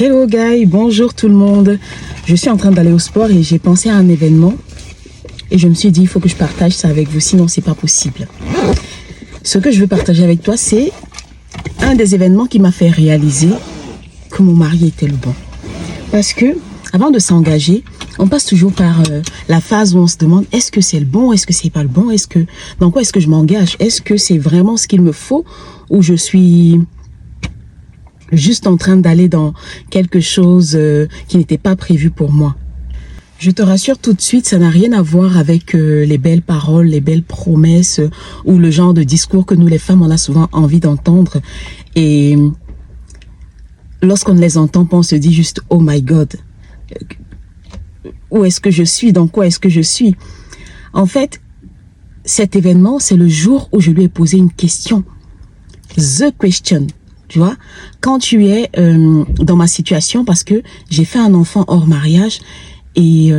Hello guys, bonjour tout le monde. Je suis en train d'aller au sport et j'ai pensé à un événement et je me suis dit il faut que je partage ça avec vous, sinon c'est pas possible. Ce que je veux partager avec toi, c'est un des événements qui m'a fait réaliser que mon mari était le bon. Parce que avant de s'engager, on passe toujours par la phase où on se demande est-ce que c'est le bon, est-ce que c'est pas le bon, dans quoi est-ce que je m'engage, est-ce que c'est vraiment ce qu'il me faut ou je suis juste en train d'aller dans quelque chose qui n'était pas prévu pour moi. Je te rassure tout de suite, ça n'a rien à voir avec les belles paroles, les belles promesses ou le genre de discours que nous les femmes, on a souvent envie d'entendre. Et lorsqu'on les entend, on se dit juste « Oh my God, où est-ce que je suis? Dans quoi est-ce que je suis ?» En fait, cet événement, c'est le jour où je lui ai posé une question. The question. Tu vois, quand tu es dans ma situation, parce que j'ai fait un enfant hors mariage, et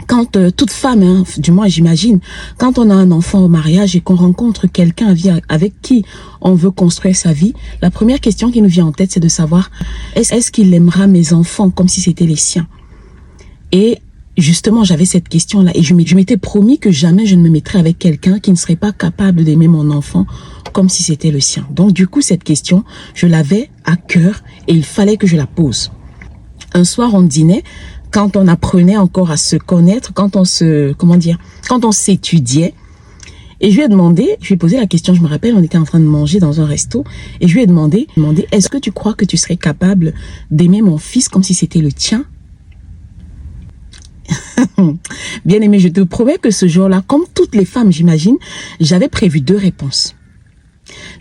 quand toute femme, hein, du moins j'imagine, quand on a un enfant au mariage et qu'on rencontre quelqu'un avec qui on veut construire sa vie, la première question qui nous vient en tête, c'est de savoir est-ce qu'il aimera mes enfants comme si c'était les siens? Et justement, j'avais cette question-là et je m'étais promis que jamais je ne me mettrais avec quelqu'un qui ne serait pas capable d'aimer mon enfant comme si c'était le sien. Donc du coup, cette question, je l'avais à cœur et il fallait que je la pose. Un soir, on dînait, quand on apprenait encore à se connaître, quand on s'étudiait, et je lui ai posé la question, je me rappelle, on était en train de manger dans un resto, et je lui ai demandé, est-ce que tu crois que tu serais capable d'aimer mon fils comme si c'était le tien? Bien aimé, je te promets que ce jour-là, comme toutes les femmes, j'imagine, j'avais prévu 2 réponses.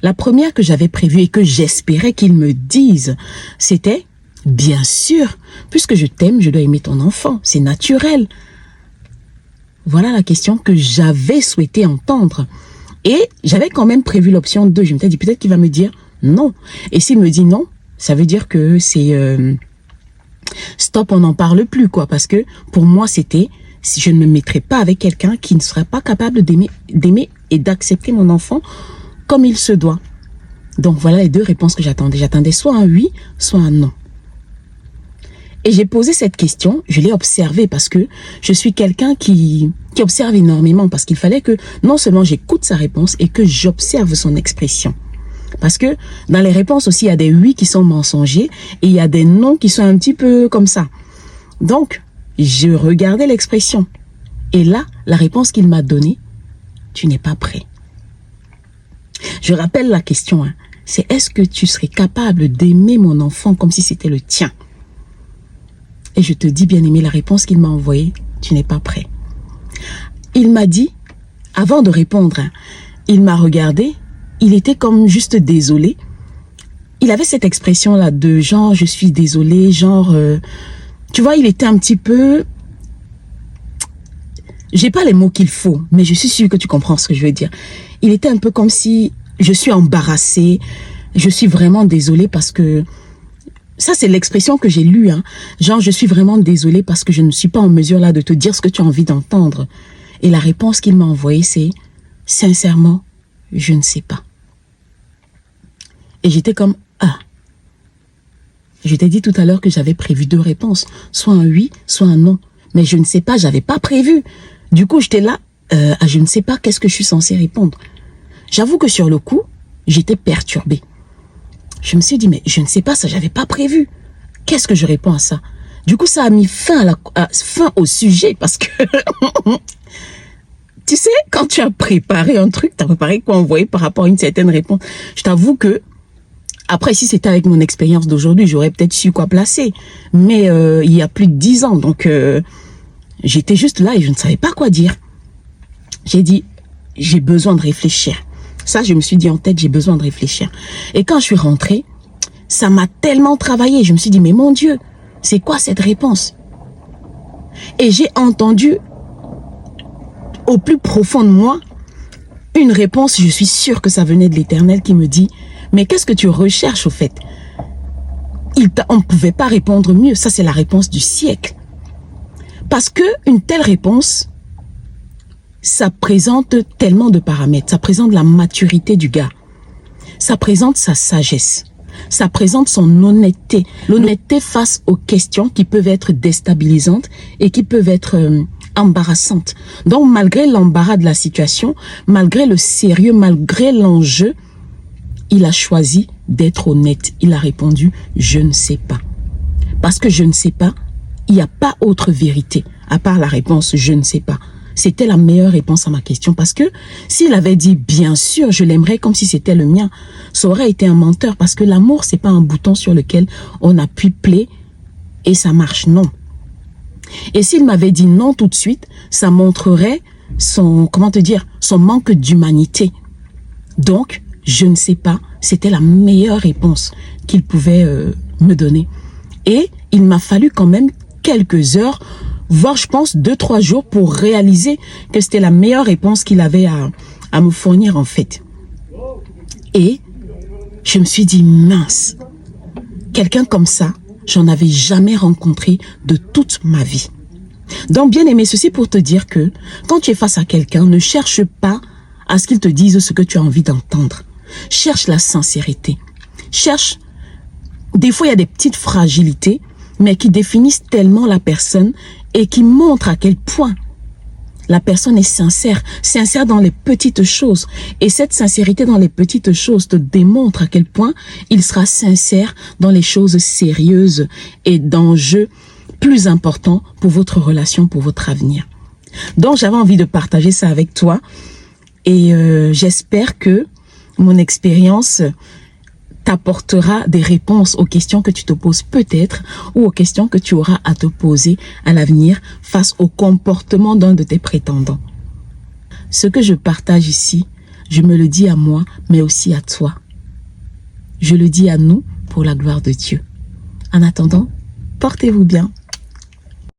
La première que j'avais prévue et que j'espérais qu'il me dise, c'était « Bien sûr, puisque je t'aime, je dois aimer ton enfant, c'est naturel. » Voilà la question que j'avais souhaité entendre. Et j'avais quand même prévu l'option 2. Je m'étais dit peut-être qu'il va me dire non. Et s'il me dit non, ça veut dire que c'est stop, on n'en parle plus, quoi. Parce que pour moi, c'était si je ne me mettrais pas avec quelqu'un qui ne serait pas capable d'aimer et d'accepter mon enfant comme il se doit. Donc voilà les 2 réponses que j'attendais. J'attendais soit un oui, soit un non. Et j'ai posé cette question, je l'ai observée parce que je suis quelqu'un qui observe énormément, parce qu'il fallait que non seulement j'écoute sa réponse et que j'observe son expression. Parce que dans les réponses aussi, il y a des oui qui sont mensongers et il y a des non qui sont un petit peu comme ça. Donc, je regardais l'expression. Et là, la réponse qu'il m'a donnée, tu n'es pas prêt. Je rappelle la question, hein, c'est est-ce que tu serais capable d'aimer mon enfant comme si c'était le tien? Et je te dis, bien aimé, la réponse qu'il m'a envoyée, tu n'es pas prêt. Il m'a dit, avant de répondre, hein, il m'a regardé, il était comme juste désolé. Il avait cette expression-là de genre, je suis désolé, genre, tu vois, il était un petit peu, j'ai pas les mots qu'il faut, mais je suis sûre que tu comprends ce que je veux dire. Il était un peu comme si, je suis embarrassée, je suis vraiment désolée parce que, ça, c'est l'expression que j'ai lue, hein. Genre, je suis vraiment désolée parce que je ne suis pas en mesure là de te dire ce que tu as envie d'entendre. Et la réponse qu'il m'a envoyée, c'est « Sincèrement, je ne sais pas. » Et j'étais comme « Ah !» Je t'ai dit tout à l'heure que j'avais prévu 2 réponses, soit un oui, soit un non. Mais je ne sais pas, j'avais pas prévu. Du coup, j'étais là, je ne sais pas qu'est-ce que je suis censée répondre. J'avoue que sur le coup, j'étais perturbée. Je me suis dit, mais je ne sais pas, ça, j'avais pas prévu. Qu'est-ce que je réponds à ça? Du coup, ça a mis fin au sujet parce que, tu sais, quand tu as préparé un truc, tu as préparé quoi envoyer par rapport à une certaine réponse. Je t'avoue que, après, si c'était avec mon expérience d'aujourd'hui, j'aurais peut-être su quoi placer. Mais il y a plus de 10 ans, donc j'étais juste là et je ne savais pas quoi dire. J'ai dit, j'ai besoin de réfléchir. Ça, je me suis dit en tête, j'ai besoin de réfléchir. Et quand je suis rentrée, ça m'a tellement travaillé. Je me suis dit, mais mon Dieu, c'est quoi cette réponse? Et j'ai entendu au plus profond de moi une réponse, je suis sûre que ça venait de l'Éternel qui me dit, mais qu'est-ce que tu recherches au fait? On ne pouvait pas répondre mieux. Ça, c'est la réponse du siècle. Parce que une telle réponse, ça présente tellement de paramètres. Ça présente la maturité du gars. Ça présente sa sagesse. ça présente son honnêteté. L'honnêteté face aux questions qui peuvent être déstabilisantes et qui peuvent être embarrassantes. Donc, malgré l'embarras de la situation, malgré le sérieux, malgré l'enjeu, il a choisi d'être honnête. Il a répondu « Je ne sais pas ». Parce que je ne sais pas, il n'y a pas autre vérité, à part la réponse « Je ne sais pas ». C'était la meilleure réponse à ma question. Parce que s'il avait dit « Bien sûr, je l'aimerais comme si c'était le mien », ça aurait été un menteur. Parce que l'amour, c'est pas un bouton sur lequel on appuie play et ça marche. Non. Et s'il m'avait dit non tout de suite, ça montrerait son, comment te dire, son manque d'humanité. Donc, je ne sais pas, c'était la meilleure réponse qu'il pouvait me donner. Et il m'a fallu quand même quelques heures, voire je pense 2-3 jours pour réaliser que c'était la meilleure réponse qu'il avait à me fournir en fait. Et je me suis dit, mince, quelqu'un comme ça, j'en avais jamais rencontré de toute ma vie. Donc bien aimé, ceci pour te dire que quand tu es face à quelqu'un, ne cherche pas à ce qu'il te dise ce que tu as envie d'entendre. Cherche la sincérité. Cherche, des fois il y a des petites fragilités, mais qui définissent tellement la personne et qui montrent à quel point la personne est sincère, sincère dans les petites choses. Et cette sincérité dans les petites choses te démontre à quel point il sera sincère dans les choses sérieuses et d'enjeux plus importants pour votre relation, pour votre avenir. Donc j'avais envie de partager ça avec toi et j'espère que mon expérience t'apportera des réponses aux questions que tu te poses peut-être ou aux questions que tu auras à te poser à l'avenir face au comportement d'un de tes prétendants. Ce que je partage ici, je me le dis à moi, mais aussi à toi. Je le dis à nous pour la gloire de Dieu. En attendant, portez-vous bien.